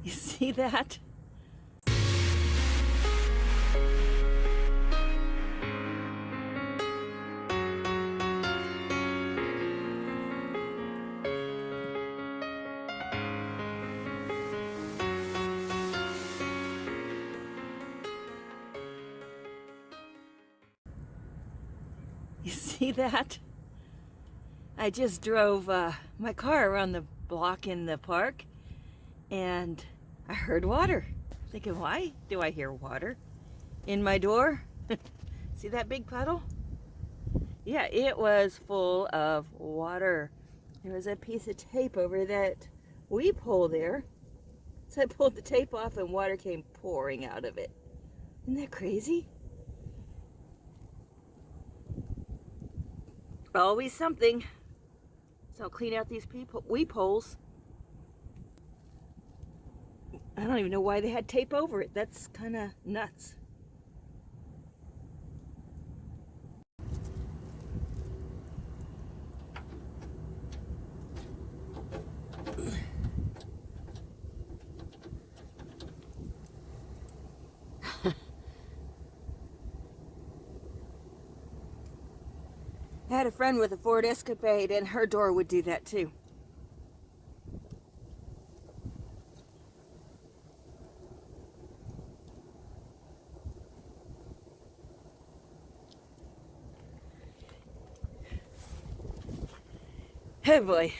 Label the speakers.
Speaker 1: You see that? You see that? I just drove my car around the block in the park and I heard water. Thinking, why do I hear water in my door? See that big puddle? Yeah, it was full of water. There was a piece of tape over that weep hole there. So I pulled the tape off and water came pouring out of it. Isn't that crazy? Always something. So I'll clean out these weep holes. I don't even know why they had tape over it. That's kind of nuts. I had a friend with a Ford Escapade and her door would do that too. Oh boy.